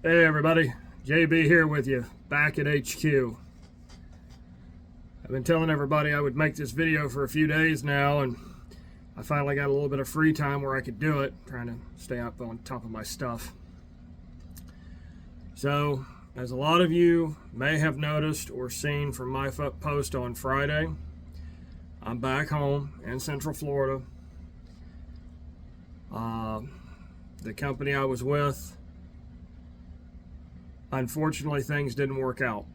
Hey everybody, JB here with you, back at HQ. I've been telling everybody I would make this video for a few days now, and I finally got a little bit of free time where I could do it, trying to stay up on top of my stuff. So, as a lot of you may have noticed or seen from my post on Friday, I'm back home in Central Florida. The company I was with, unfortunately, things didn't work out.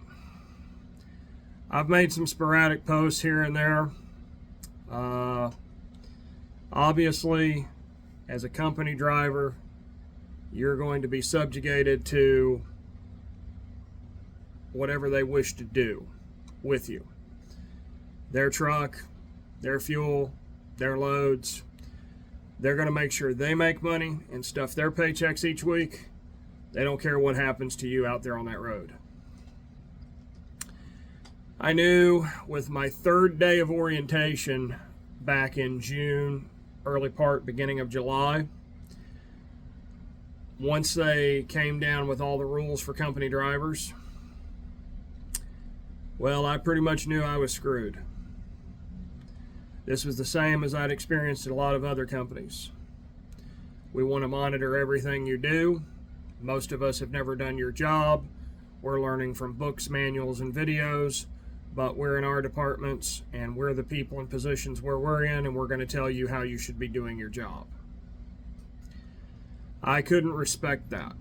I've made some sporadic posts here and there. Obviously, as a company driver, you're going to be subjugated to whatever they wish to do with you. Their truck, their fuel, their loads. They're going to make sure they make money and stuff their paychecks each week. They don't care what happens to you out there on that road. I knew with my third day of orientation back in June, beginning of July, once they came down with all the rules for company drivers, well, I pretty much knew I was screwed. This was the same as I'd experienced at a lot of other companies. We want to monitor everything you do. Most of us have never done your job. We're learning from books, manuals, and videos, but we're in our departments and we're the people in positions where we're in, and we're going to tell you how you should be doing your job. I couldn't respect that.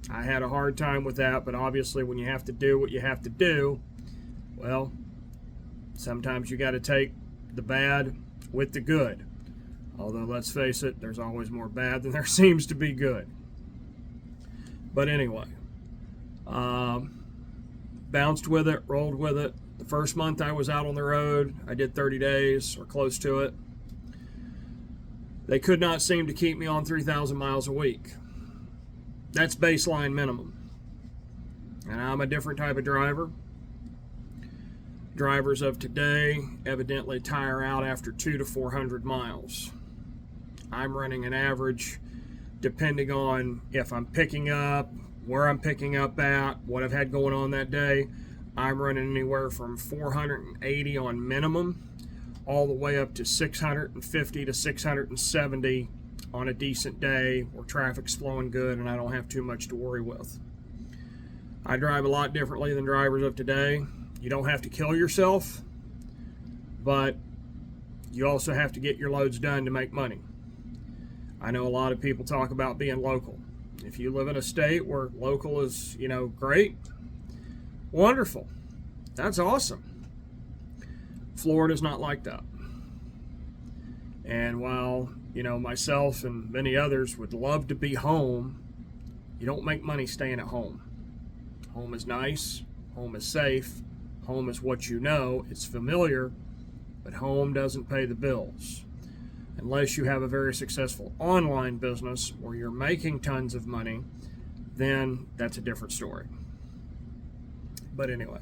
I had a hard time with that, but obviously when you have to do what you have to do, well, sometimes you got to take the bad with the good. Although, let's face it, there's always more bad than there seems to be good. But anyway, bounced with it, rolled with it. The first month I was out on the road, I did 30 days or close to it. They could not seem to keep me on 3,000 miles a week. That's baseline minimum. And I'm a different type of driver. Drivers of today evidently tire out after 200 to 400 miles. I'm running an average, depending on if I'm picking up, where I'm picking up at, what I've had going on that day. I'm running anywhere from 480 on minimum, all the way up to 650 to 670 on a decent day where traffic's flowing good and I don't have too much to worry with. I drive a lot differently than drivers of today. You don't have to kill yourself, but you also have to get your loads done to make money. I know a lot of people talk about being local. If you live in a state where local is, great, wonderful. That's awesome. Florida's not like that. And while, myself and many others would love to be home, you don't make money staying at home. Home is nice. Home is safe. Home is what you know. It's familiar, but home doesn't pay the bills. Unless you have a very successful online business where you're making tons of money, then that's a different story. But anyway,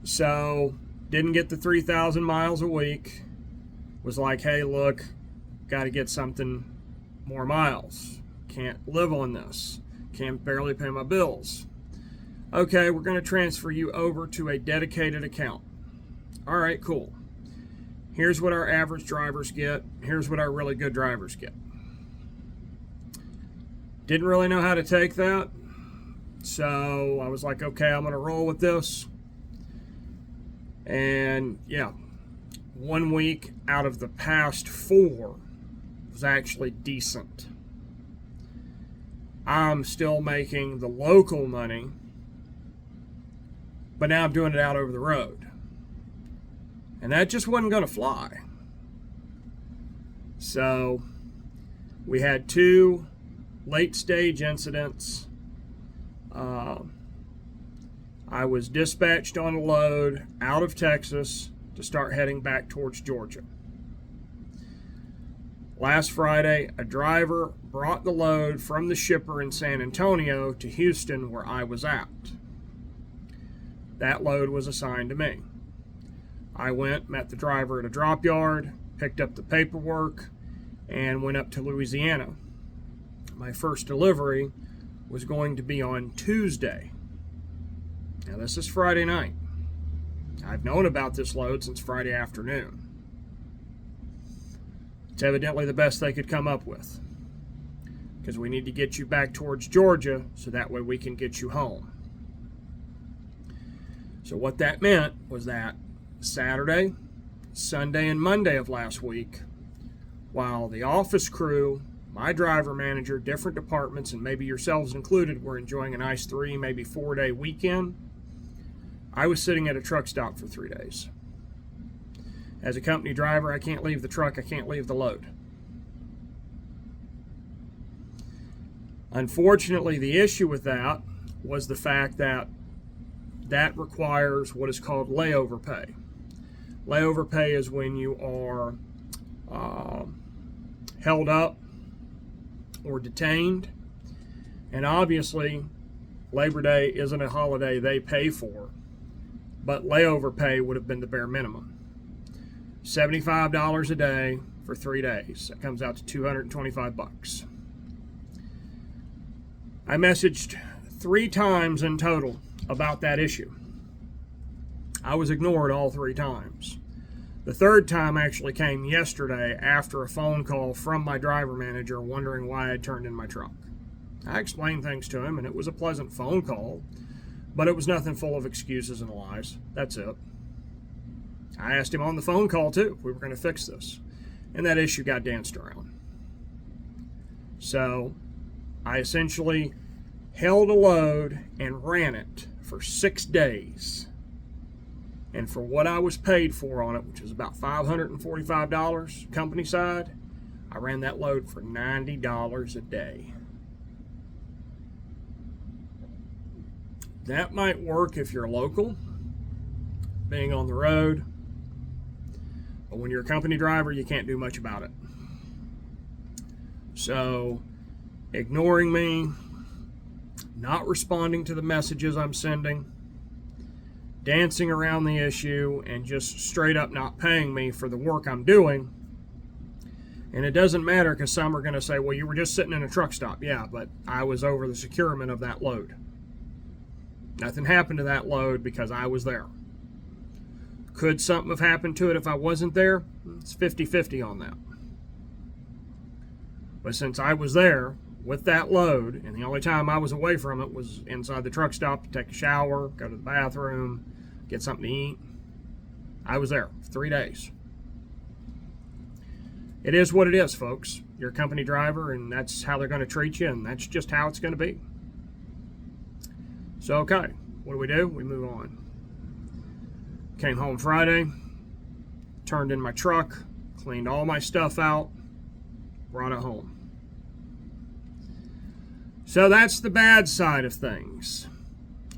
so didn't get the 3,000 miles a week. Was like, hey, look, got to get something more miles. Can't live on this. Can't barely pay my bills. Okay, we're going to transfer you over to a dedicated account. All right, cool. Here's what our average drivers get. Here's what our really good drivers get. Didn't really know how to take that. So I was like, okay, I'm going to roll with this. And yeah, 1 week out of the past 4 was actually decent. I'm still making the local money, but now I'm doing it out over the road. And that just wasn't going to fly. So we had 2 late stage incidents. I was dispatched on a load out of Texas to start heading back towards Georgia. Last Friday, a driver brought the load from the shipper in San Antonio to Houston, where I was at. That load was assigned to me. I went, met the driver at a drop yard, picked up the paperwork, and went up to Louisiana. my first delivery was going to be on Tuesday. Now this is Friday night. I've known about this load since Friday afternoon. It's evidently the best they could come up with, because we need to get you back towards Georgia so that way we can get you home. So what that meant was that Saturday, Sunday, and Monday of last week, while the office crew, my driver manager, different departments, and maybe yourselves included, were enjoying a nice 3, maybe 4-day weekend, I was sitting at a truck stop for 3 days. As a company driver, I can't leave the truck, I can't leave the load. Unfortunately, the issue with that was the fact that that requires what is called layover pay. Layover pay is when you are held up or detained, and obviously Labor Day isn't a holiday they pay for, but layover pay would have been the bare minimum. $75 a day for 3 days. That comes out to $225. I messaged 3 times in total about that issue. I was ignored all 3 times. The 3rd time actually came yesterday after a phone call from my driver manager wondering why I had turned in my truck. I explained things to him, and it was a pleasant phone call, but it was nothing full of excuses and lies. That's it. I asked him on the phone call too if we were going to fix this, and that issue got danced around. So I essentially held a load and ran it for 6 days. And for what I was paid for on it, which was about $545 company side, I ran that load for $90 a day. That might work if you're local, being on the road, but when you're a company driver, you can't do much about it. So, ignoring me, not responding to the messages I'm sending, dancing around the issue, and just straight up not paying me for the work I'm doing. And it doesn't matter, because some are going to say, well, you were just sitting in a truck stop. Yeah, but I was over the securement of that load. Nothing happened to that load because I was there. Could something have happened to it if I wasn't there? It's 50-50 on that. But since I was there with that load, and the only time I was away from it was inside the truck stop to take a shower, go to the bathroom, get something to eat, I was there for 3 days. It is what it is, folks. You're a company driver, and that's how they're going to treat you, and that's just how it's going to be. So, okay, what do? We move on. Came home Friday, turned in my truck, cleaned all my stuff out, brought it home. So that's the bad side of things.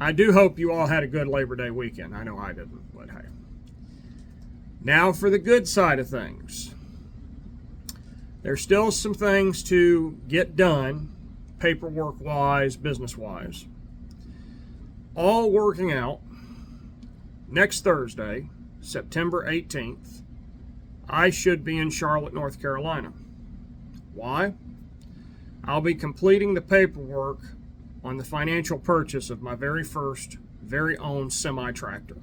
I do hope you all had a good Labor Day weekend. I know I didn't, but hey. Now for the good side of things. There's still some things to get done, paperwork-wise, business-wise. All working out. Next Thursday, September 18th, I should be in Charlotte, North Carolina. Why? I'll be completing the paperwork on the financial purchase of my very first, very own semi-tractor.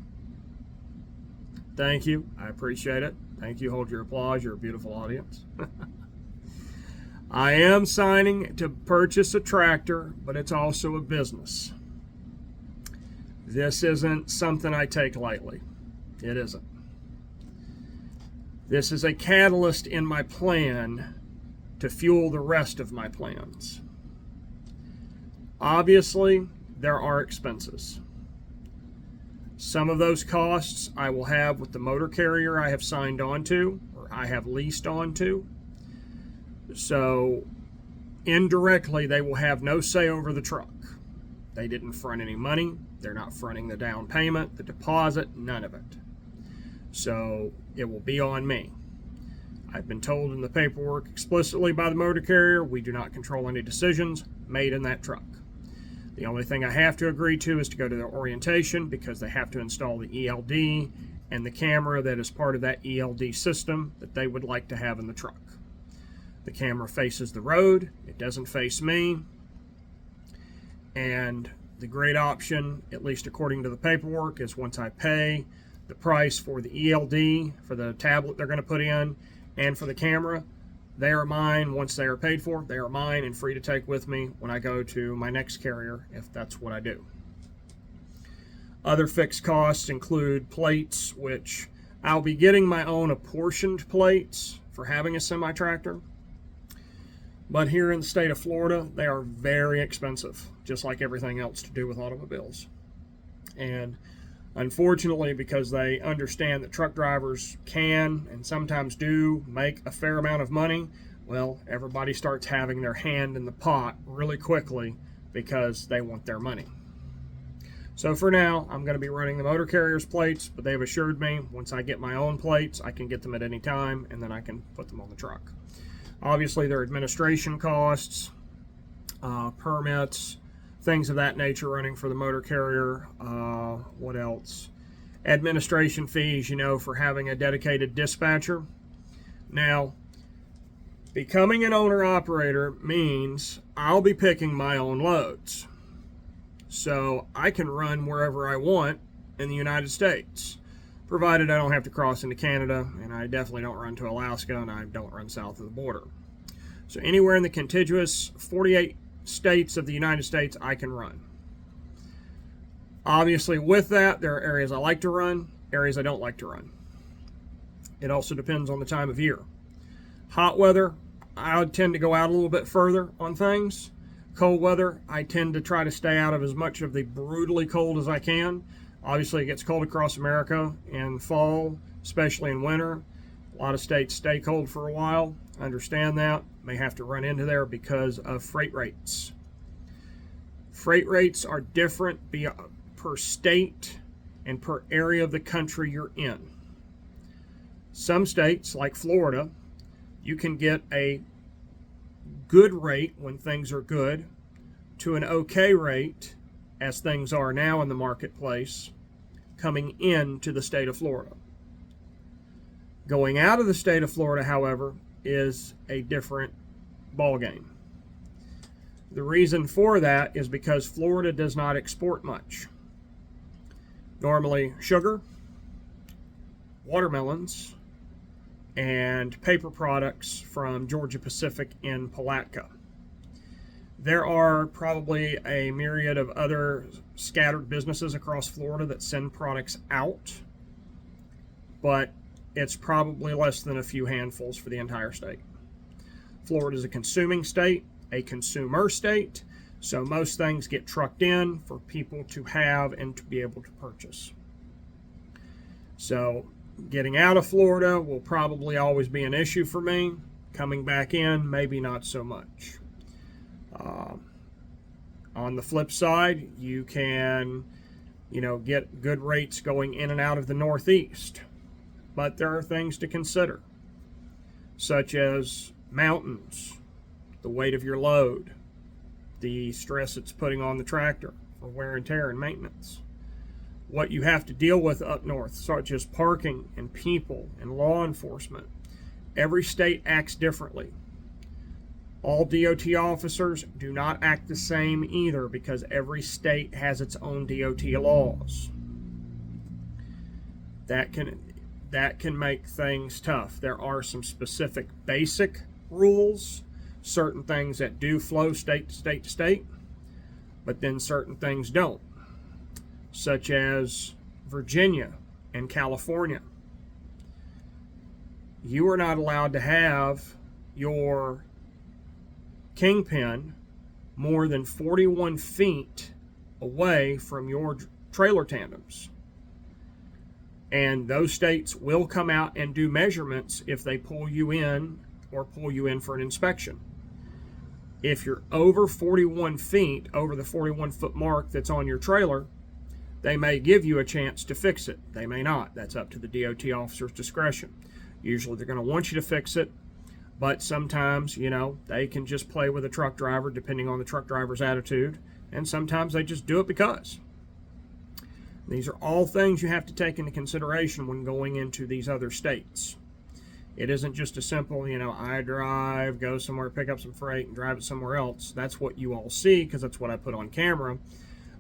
Thank you. I appreciate it. Thank you. Hold your applause. You're a beautiful audience. I am signing to purchase a tractor, but it's also a business. This isn't something I take lightly. It isn't. This is a catalyst in my plan to fuel the rest of my plans. Obviously, there are expenses. Some of those costs I will have with the motor carrier I have signed on to, or I have leased onto. So, indirectly, they will have no say over the truck. They didn't front any money. They're not fronting the down payment, the deposit, none of it. So, it will be on me. I've been told in the paperwork explicitly by the motor carrier, we do not control any decisions made in that truck. The only thing I have to agree to is to go to their orientation, because they have to install the ELD and the camera that is part of that ELD system that they would like to have in the truck. The camera faces the road, it doesn't face me. And the great option, at least according to the paperwork, is once I pay the price for the ELD, for the tablet they're going to put in, and for the camera, they are mine. Once they are paid for, they are mine and free to take with me when I go to my next carrier, if that's what I do. Other fixed costs include plates, which I'll be getting my own apportioned plates for having a semi-tractor. But here in the state of Florida, they are very expensive, just like everything else to do with automobiles. And unfortunately, because they understand that truck drivers can and sometimes do make a fair amount of money, well, everybody starts having their hand in the pot really quickly because they want their money. So for now, I'm going to be running the motor carrier's plates, but they've assured me once I get my own plates, I can get them at any time, and then I can put them on the truck. Obviously, there are administration costs, permits, things of that nature running for the motor carrier. What else? Administration fees, for having a dedicated dispatcher. Now, becoming an owner-operator means I'll be picking my own loads. So I can run wherever I want in the United States, provided I don't have to cross into Canada, and I definitely don't run to Alaska, and I don't run south of the border. So anywhere in the contiguous 48 states of the United States, I can run. Obviously, with that, there are areas I like to run, areas I don't like to run. It also depends on the time of year. Hot weather, I would tend to go out a little bit further on things. Cold weather, I tend to try to stay out of as much of the brutally cold as I can. Obviously, it gets cold across America in fall, especially in winter. A lot of states stay cold for a while. Understand that. May have to run into there because of freight rates. Freight rates are different per state and per area of the country you're in. Some states, like Florida, you can get a good rate when things are good to an okay rate, as things are now in the marketplace, coming into the state of Florida. Going out of the state of Florida, however, is a different ballgame. The reason for that is because Florida does not export much. Normally sugar, watermelons, and paper products from Georgia Pacific in Palatka. There are probably a myriad of other scattered businesses across Florida that send products out, but it's probably less than a few handfuls for the entire state. Florida is a consuming state, a consumer state, so most things get trucked in for people to have and to be able to purchase. So getting out of Florida will probably always be an issue for me. Coming back in, maybe not so much. On the flip side, you can, get good rates going in and out of the Northeast. But there are things to consider, such as mountains, the weight of your load, the stress it's putting on the tractor for wear and tear and maintenance. What you have to deal with up north, such as parking and people and law enforcement. Every state acts differently. All DOT officers do not act the same either, because every state has its own DOT laws. That can make things tough. There are some specific basic rules, certain things that do flow state to state to state, but then certain things don't, such as Virginia and California. You are not allowed to have your kingpin more than 41 feet away from your trailer tandems. And those states will come out and do measurements if they pull you in or pull you in for an inspection. If you're over 41 feet, over the 41-foot mark that's on your trailer, they may give you a chance to fix it. They may not. That's up to the DOT officer's discretion. Usually they're going to want you to fix it, but sometimes, they can just play with a truck driver depending on the truck driver's attitude, and sometimes they just do it because. These are all things you have to take into consideration when going into these other states. It isn't just a simple, I drive, go somewhere, pick up some freight, and drive it somewhere else. That's what you all see because that's what I put on camera.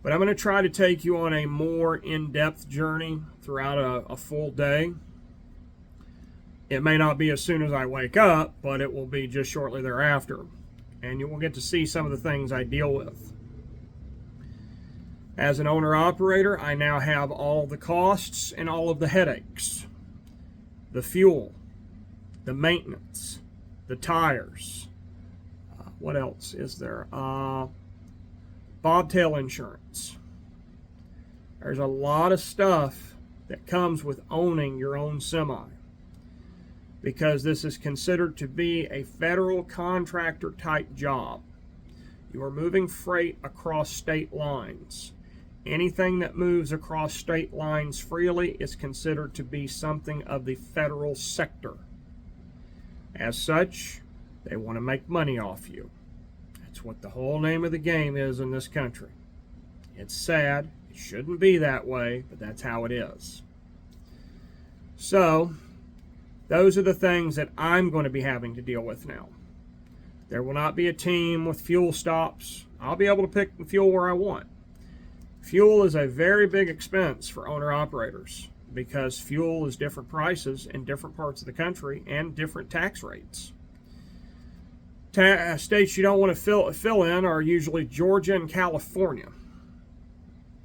But I'm going to try to take you on a more in-depth journey throughout a full day. It may not be as soon as I wake up, but it will be just shortly thereafter. And you will get to see some of the things I deal with. As an owner-operator, I now have all the costs and all of the headaches. The fuel, the maintenance, the tires. What else is there? Bobtail insurance. There's a lot of stuff that comes with owning your own semi, because this is considered to be a federal contractor type job. You are moving freight across state lines. Anything that moves across state lines freely is considered to be something of the federal sector. As such, they want to make money off you. That's what the whole name of the game is in this country. It's sad. It shouldn't be that way, but that's how it is. So, those are the things that I'm going to be having to deal with now. There will not be a team with fuel stops. I'll be able to pick the fuel where I want. Fuel is a very big expense for owner-operators because fuel is different prices in different parts of the country and different tax rates. States you don't want to fill in are usually Georgia and California.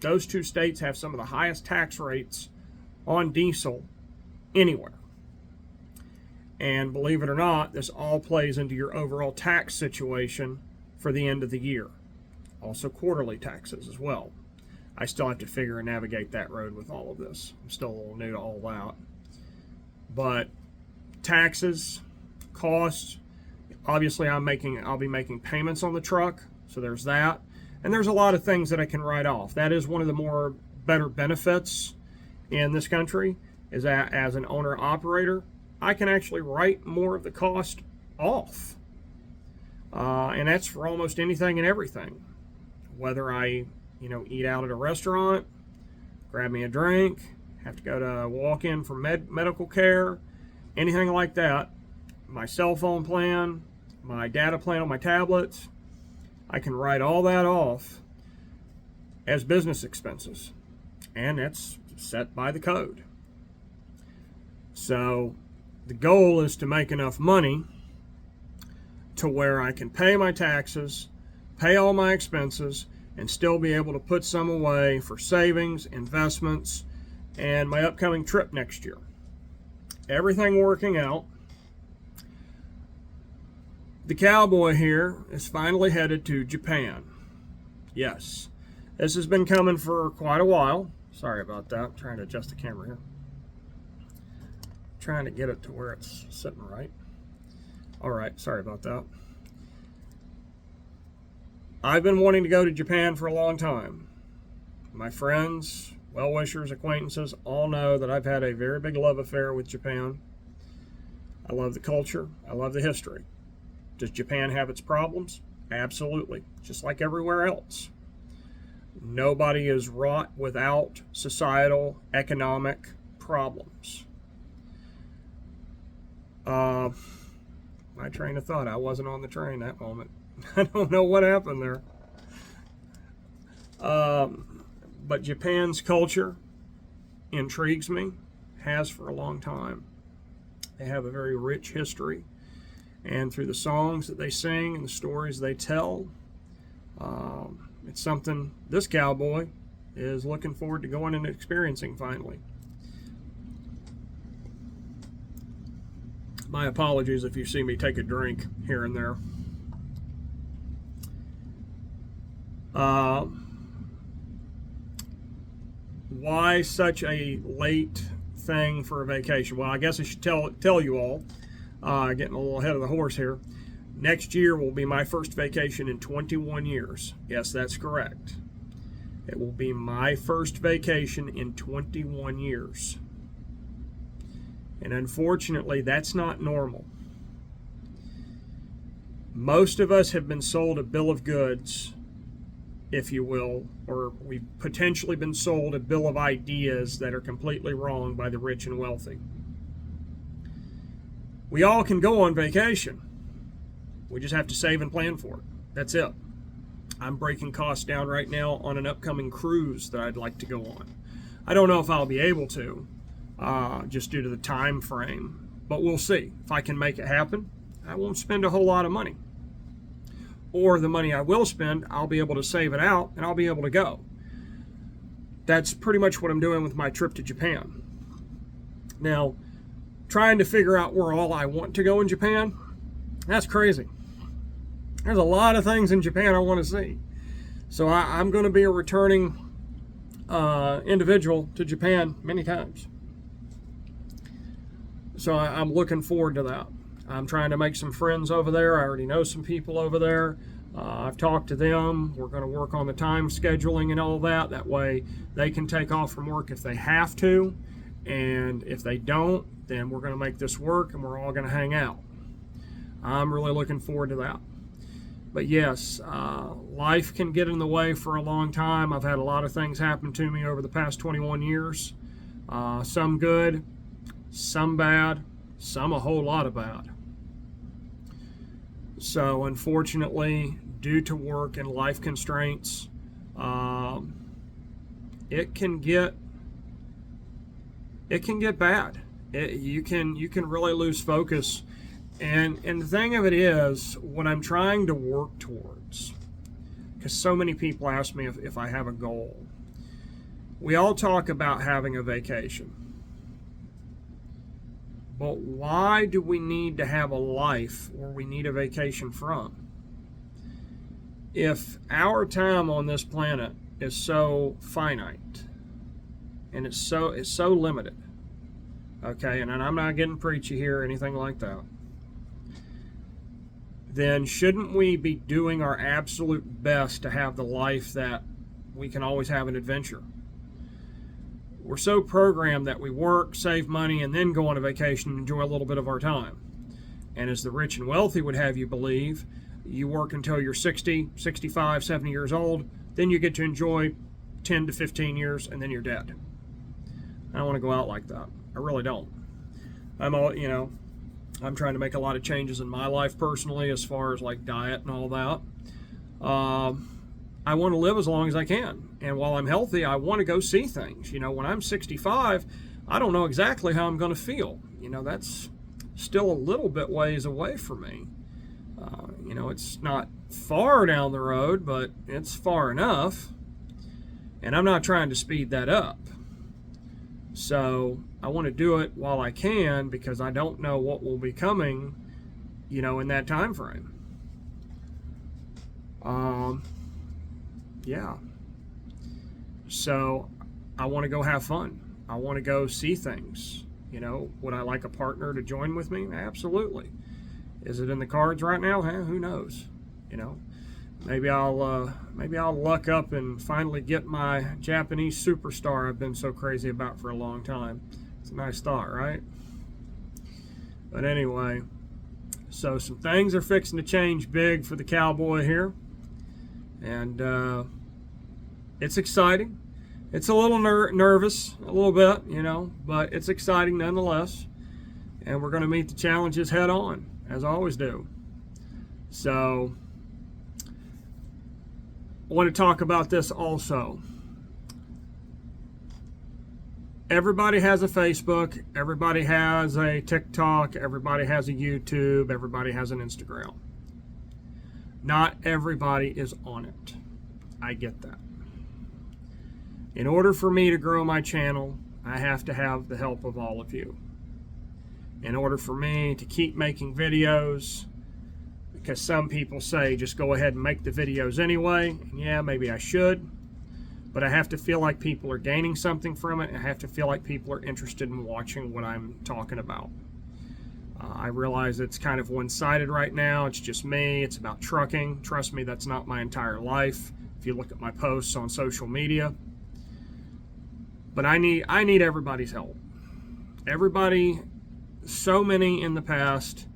Those two states have some of the highest tax rates on diesel anywhere. And believe it or not, this all plays into your overall tax situation for the end of the year. Also quarterly taxes as well. I still have to figure and navigate that road with all of this. I'm still a little new to all that. But taxes, costs, obviously I'll be making payments on the truck, so there's that. And there's a lot of things that I can write off. That is one of the better benefits in this country, is that as an owner-operator, I can actually write more of the cost off. And that's for almost anything and everything. Whether I eat out at a restaurant, grab me a drink, have to go to walk in for medical care, anything like that, my cell phone plan, my data plan on my tablets, I can write all that off as business expenses. And that's set by the code. So the goal is to make enough money to where I can pay my taxes, pay all my expenses, and still be able to put some away for savings, investments, and my upcoming trip next year. Everything working out. The cowboy here is finally headed to Japan. Yes, this has been coming for quite a while. Sorry about that. I'm trying to adjust the camera here. Trying to get it to where it's sitting right. All right, sorry about that. I've been wanting to go to Japan for a long time. My friends, well-wishers, acquaintances all know that I've had a very big love affair with Japan. I love the culture. I love the history. Does Japan have its problems? Absolutely, just like everywhere else. Nobody is wrought without societal, economic problems. My train of thought, I wasn't on the train that moment. I don't know what happened there. But Japan's culture intrigues me, has for a long time. They have a very rich history, and through the songs that they sing and the stories they tell, it's something this cowboy is looking forward to going and experiencing finally. My apologies if you see me take a drink here and there. Why such a late thing for a vacation? Well, I guess I should tell you all, getting a little ahead of the horse here. Next year will be my first vacation in 21 years. Yes, that's correct. It will be my first vacation in 21 years. And unfortunately, that's not normal. Most of us have been sold a bill of goods, if you will, or we've potentially been sold a bill of ideas that are completely wrong by the rich and wealthy. We all can go on vacation. We just have to save and plan for it. That's it. I'm breaking costs down right now on an upcoming cruise that I'd like to go on. I don't know if I'll be able to, just due to the time frame, but we'll see. If I can make it happen, I won't spend a whole lot of money. Or the money I will spend, I'll be able to save it out and I'll be able to go. That's pretty much what I'm doing with my trip to Japan. Now, trying to figure out where all I want to go in Japan, that's crazy. There's a lot of things in Japan I want to see. So I'm going to be a returning individual to Japan many times. So I'm looking forward to that. I'm trying to make some friends over there. I already know some people over there. I've talked to them. We're going to work on the time scheduling and all that. That way they can take off from work if they have to. And if they don't, then we're going to make this work and we're all going to hang out. I'm really looking forward to that. But yes, life can get in the way for a long time. I've had a lot of things happen to me over the past 21 years. Some good, some bad, some a whole lot of bad. So unfortunately, due to work and life constraints, it can get bad. You can really lose focus. And the thing of it is, what I'm trying to work towards, because so many people ask me if I have a goal. We all talk about having a vacation. But why do we need to have a life where we need a vacation from? If our time on this planet is so finite and it's so limited, okay, and I'm not getting preachy here or anything like that, then shouldn't we be doing our absolute best to have the life that we can always have an adventure? We're so programmed that we work, save money, and then go on a vacation and enjoy a little bit of our time. And as the rich and wealthy would have you believe, you work until you're 60, 65, 70 years old, then you get to enjoy 10 to 15 years, and then you're dead. I don't want to go out like that. I really don't. I'm trying to make a lot of changes in my life personally as far as like diet and all that. I want to live as long as I can. And while I'm healthy, I want to go see things. When I'm 65, I don't know exactly how I'm going to feel. That's still a little bit ways away from me. It's not far down the road, but it's far enough. And I'm not trying to speed that up. So I want to do it while I can because I don't know what will be coming, in that time frame. Yeah. So I want to go have fun. I want to go see things. Would I like a partner to join with me? Absolutely. Is it in the cards right now? Who knows? Maybe I'll luck up and finally get my Japanese superstar I've been so crazy about for a long time. It's a nice thought, right? But anyway, so some things are fixing to change big for the cowboy here. And it's exciting. It's a little nervous, a little bit, but it's exciting nonetheless. And we're going to meet the challenges head on, as I always do. So I want to talk about this also. Everybody has a Facebook, everybody has a TikTok, everybody has a YouTube, everybody has an Instagram. Not everybody is on it. I get that. In order for me to grow my channel, I have to have the help of all of you. In order for me to keep making videos, because some people say just go ahead and make the videos anyway. And yeah, maybe I should, but I have to feel like people are gaining something from it. I have to feel like people are interested in watching what I'm talking about. I realize it's kind of one-sided right now. It's just me. It's about trucking. Trust me, that's not my entire life. If you look at my posts on social media. But I need everybody's help. Everybody, so many in the past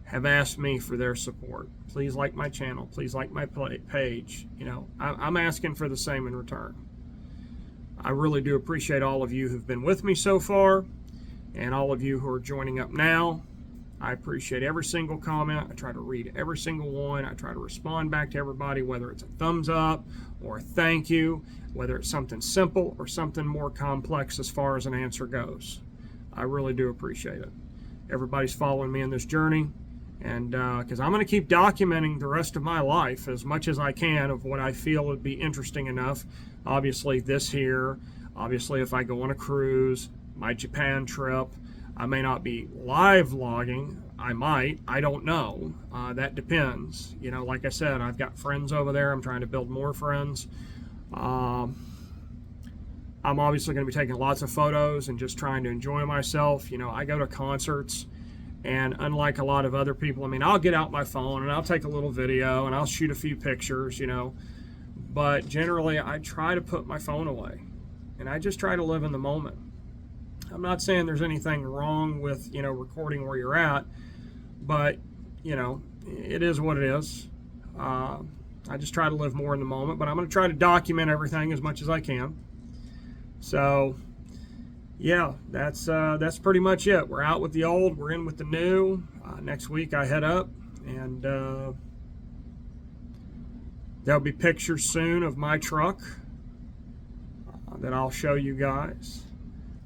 have asked me for their support. Please like my channel. Please like my page. I'm asking for the same in return. I really do appreciate all of you who've been with me so far, and all of you who are joining up now. I appreciate every single comment. I try to read every single one. I try to respond back to everybody, whether it's a thumbs up or a thank you, whether it's something simple or something more complex as far as an answer goes. I really do appreciate it. Everybody's following me in this journey, and because I'm going to keep documenting the rest of my life as much as I can of what I feel would be interesting enough. Obviously this here, obviously if I go on a cruise, my Japan trip, I may not be live vlogging. I might. I don't know. That depends. You know, like I said, I've got friends over there. I'm trying to build more friends. I'm obviously going to be taking lots of photos and just trying to enjoy myself. You know, I go to concerts, and unlike a lot of other people, I mean, I'll get out my phone and I'll take a little video and I'll shoot a few pictures, you know. But generally, I try to put my phone away, and I just try to live in the moment. I'm not saying there's anything wrong with, you know, recording where you're at, but, you know, it is what it is. I just try to live more in the moment, but I'm going to try to document everything as much as I can. So, yeah, that's pretty much it. We're out with the old, we're in with the new. Next week I head up, and there'll be pictures soon of my truck that I'll show you guys.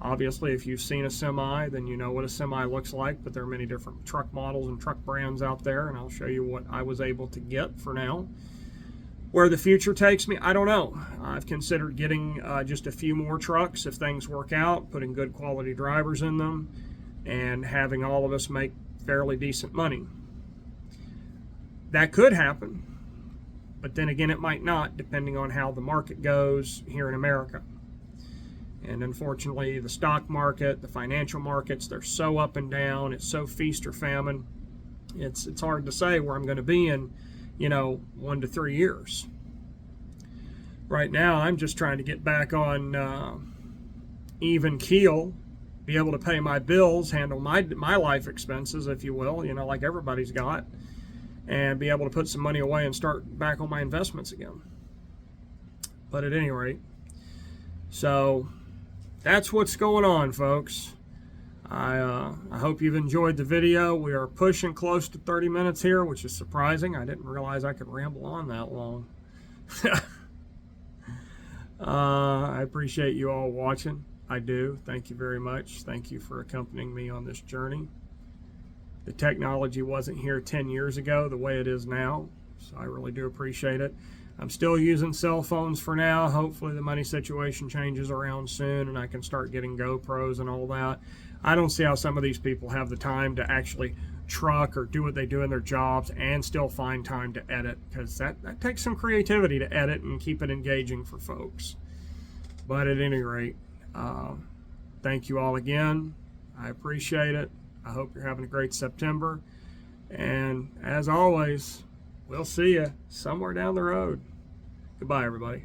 Obviously, if you've seen a semi, then you know what a semi looks like, but there are many different truck models and truck brands out there, and I'll show you what I was able to get for now. Where the future takes me, I don't know. I've considered getting just a few more trucks if things work out, putting good quality drivers in them, and having all of us make fairly decent money. That could happen, but then again, it might not, depending on how the market goes here in America. And unfortunately, the stock market, the financial markets, they're so up and down. It's so feast or famine. It's hard to say where I'm going to be in, you know, 1 to 3 years. Right now, I'm just trying to get back on even keel, be able to pay my bills, handle my life expenses, if you will, you know, like everybody's got, and be able to put some money away and start back on my investments again. But at any rate, so that's what's going on, folks. I hope you've enjoyed the video. We are pushing close to 30 minutes here, which is surprising. I didn't realize I could ramble on that long. I appreciate you all watching. I do. Thank you very much. Thank you for accompanying me on this journey. The technology wasn't here 10 years ago the way it is now, so I really do appreciate it. I'm still using cell phones for now. Hopefully the money situation changes around soon and I can start getting GoPros and all that. I don't see how some of these people have the time to actually truck or do what they do in their jobs and still find time to edit, because that takes some creativity to edit and keep it engaging for folks. But at any rate, thank you all again. I appreciate it. I hope you're having a great September. And as always, we'll see you somewhere down the road. Goodbye, everybody.